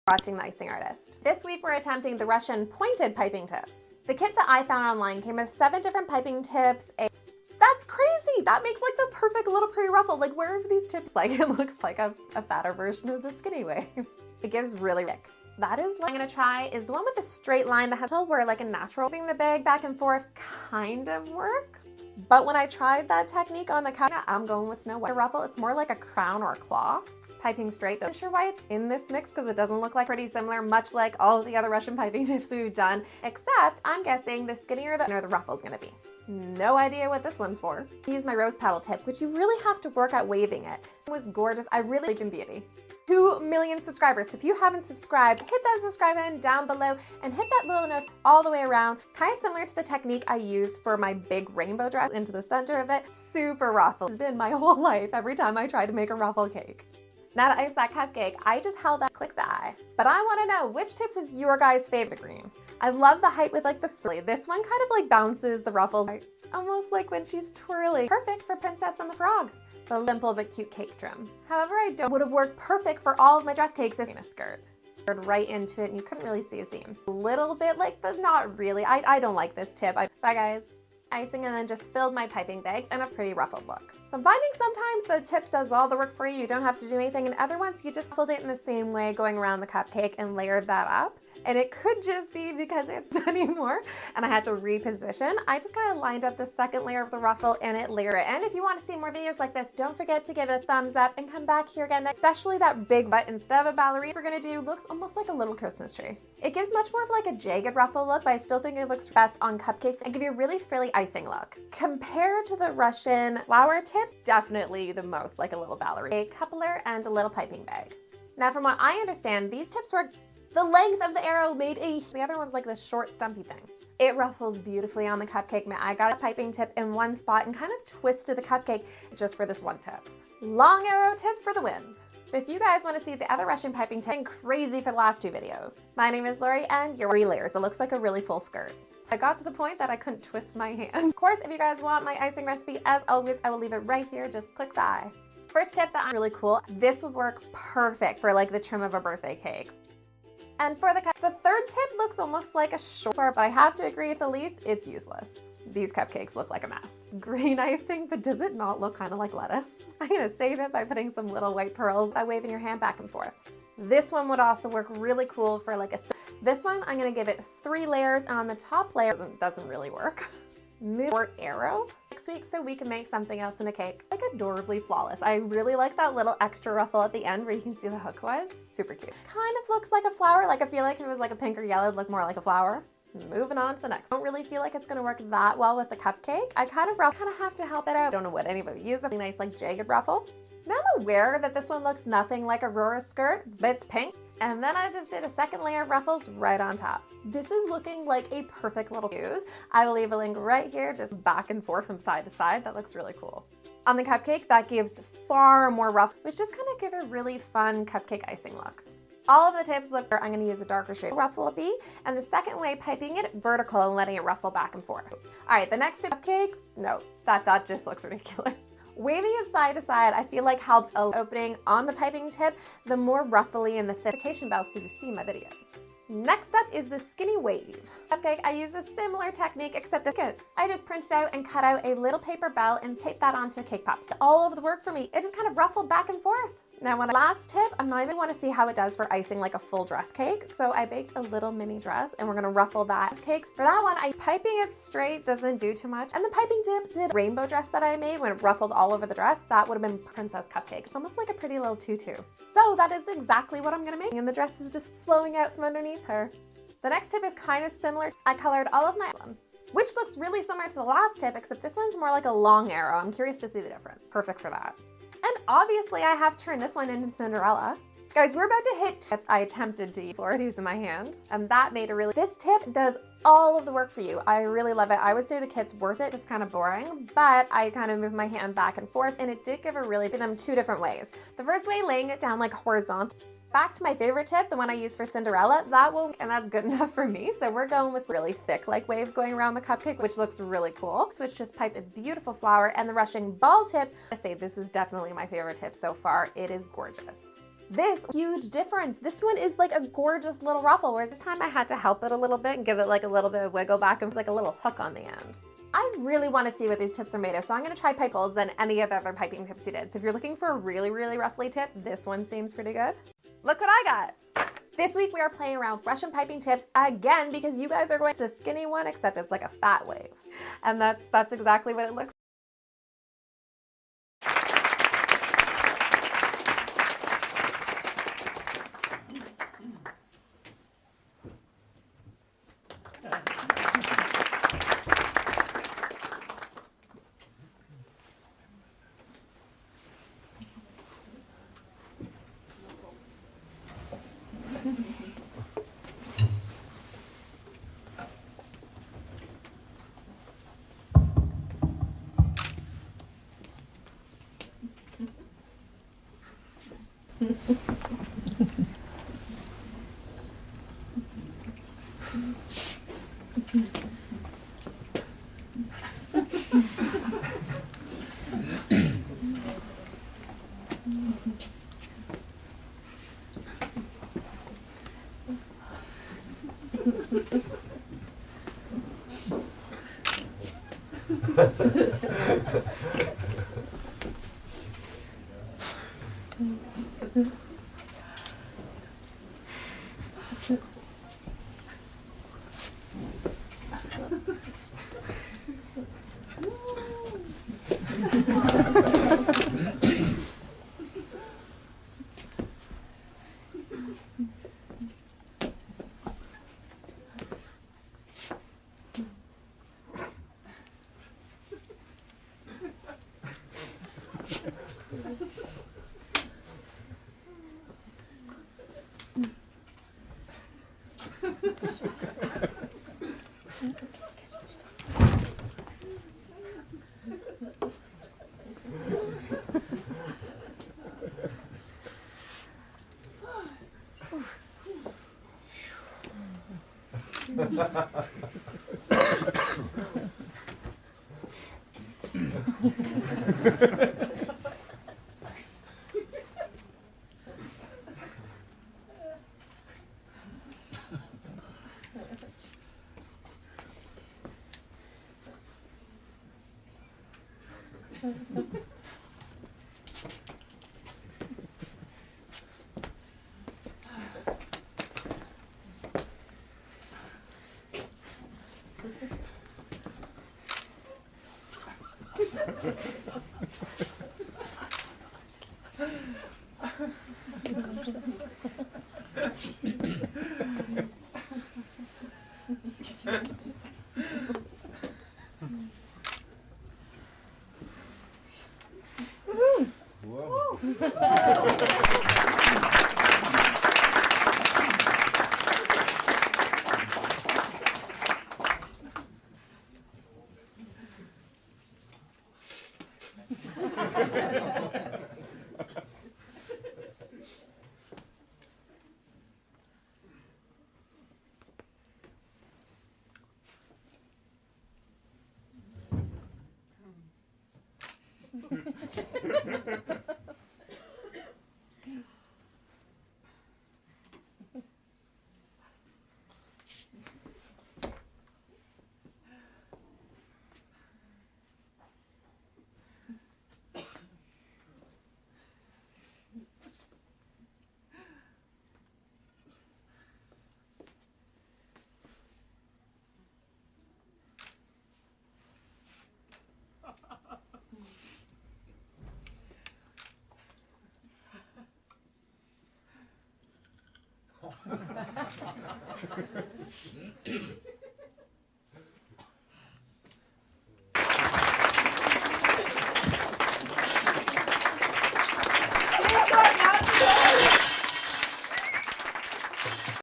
watching the icing artist. This week we're attempting the Russian pointed piping tips. The kit that I found online came with 7 different piping tips. That's crazy! That makes like the perfect little pre-ruffle. Like, where are these tips? Like, it looks like a fatter version of the skinny wave. It gives really thick. That is what I'm gonna try is the one with the straight line that has where like a natural moving the bag back and forth kind of works. But when I tried that technique on the couch, I'm going with Snow White ruffle. It's more like a crown or a claw. Piping straight. I'm not sure why it's in this mix because it doesn't look like pretty similar, much like all of the other Russian piping tips we've done, except I'm guessing the skinnier the ruffle's gonna be. No idea what this one's for. I use my rose petal tip, which you really have to work at waving it. It was gorgeous. I really like in beauty. 2 million subscribers. So if you haven't subscribed, hit that subscribe button down below and hit that little note all the way around. Kind of similar to the technique I use for my big rainbow dress into the center of it. Super ruffle. It's been my whole life every time I try to make a ruffle cake. Now to ice that cupcake, I just held that, click the eye. But I want to know, which tip was your guys' favorite green? I love the height with like the frilly. This one kind of like bounces the ruffles, almost like when she's twirling. Perfect for Princess and the Frog. The simple but cute cake trim. However, would have worked perfect for all of my dress cakes in a skirt. Right into it and you couldn't really see a seam. A little bit like, but not really. I don't like this tip. Bye guys. Icing and then just filled my piping bags and a pretty ruffled look. So I'm finding sometimes the tip does all the work for you. You don't have to do anything, and other ones you just filled it in the same way going around the cupcake and layered that up. And it could just be because it's done anymore and I had to reposition. I just kind of lined up the second layer of the ruffle and it layered it. And if you want to see more videos like this, don't forget to give it a thumbs up and come back here again. Especially that big butt instead of a ballerina we're gonna do looks almost like a little Christmas tree. It gives much more of like a jagged ruffle look, but I still think it looks best on cupcakes and give you a really frilly icing look. Compared to the Russian flower tips, definitely the most like a little ballerina. A coupler and a little piping bag. Now from what I understand, these tips work. The length of the arrow made the other one's like this short stumpy thing. It ruffles beautifully on the cupcake. I got a piping tip in one spot and kind of twisted the cupcake just for this one tip. Long arrow tip for the win. If you guys want to see the other Russian piping tip, and crazy for the last 2 videos. My name is Lori and you're 3 layers. It looks like a really full skirt. I got to the point that I couldn't twist my hand. Of course, if you guys want my icing recipe, as always, I will leave it right here. Just click the eye. First tip that I'm really cool. This would work perfect for like the trim of a birthday cake. And for the third tip looks almost like a short, but I have to agree with Elise, it's useless. These cupcakes look like a mess. Green icing, but does it not look kind of like lettuce? I'm gonna save it by putting some little white pearls by waving your hand back and forth. This one would also work really cool for like this one, I'm gonna give it 3 layers, and on the top layer, doesn't really work. Move short arrow next week so we can make something else in a cake. Like adorably flawless. I really like that little extra ruffle at the end where you can see the hook was. Super cute. Kind of looks like a flower. Like I feel like if it was like a pink or yellow, it'd look more like a flower. Moving on to the next. I don't really feel like it's gonna work that well with the cupcake. I kind of have to help it out. I don't know what anybody uses. A nice like jagged ruffle. Now I'm aware that this one looks nothing like Aurora's skirt, but it's pink. And then I just did a second layer of ruffles right on top. This is looking like a perfect little fuse. I will leave a link right here, just back and forth from side to side. That looks really cool. On the cupcake, that gives far more ruffle, which just kind of give a really fun cupcake icing look. All of the tips look, I'm gonna use a darker shade ruffle it be, and the second way, piping it vertical and letting it ruffle back and forth. All right, the next cupcake, no, that just looks ridiculous. Waving it side to side, I feel like helps opening on the piping tip, the more ruffly and the notification bell so you see my videos. Next up is the skinny wave. Cupcake, I use a similar technique except I just printed out and cut out a little paper bell and taped that onto a cake pop. All of the work for me. It just kind of ruffled back and forth. Now last tip, I might even want to see how it does for icing like a full dress cake. So I baked a little mini dress and we're gonna ruffle that cake. For that one, piping it straight doesn't do too much. And the piping tip did rainbow dress that I made when it ruffled all over the dress. That would have been princess cupcake. It's almost like a pretty little tutu. So that is exactly what I'm gonna make. And the dress is just flowing out from underneath her. The next tip is kind of similar. I colored all of my which looks really similar to the last tip, except this one's more like a long arrow. I'm curious to see the difference. Perfect for that. And obviously I have turned this one into Cinderella. Guys, we're about to hit tips I attempted to use for these in my hand. And that made a this tip does all of the work for you. I really love it. I would say the kit's worth it. It's kind of boring, but I kind of moved my hand back and forth and it did give a really, them 2 different ways. The first way, laying it down like horizontal. Back to my favorite tip, the one I use for Cinderella, and that's good enough for me. So we're going with really thick like waves going around the cupcake, which looks really cool. Which just pipe a beautiful flower, and the Russian ball tips, I say this is definitely my favorite tip so far. It is gorgeous. This huge difference. This one is like a gorgeous little ruffle, whereas this time I had to help it a little bit and give it like a little bit of wiggle back and like a little hook on the end. I really want to see what these tips are made of, so I'm going to try pipibles than any of the other piping tips we did. So if you're looking for a really, really ruffly tip, this one seems pretty good. Look what I got. This week we are playing around with Russian piping tips again because you guys are going to the skinny one, except it's like a fat wave. And that's exactly what it looks like.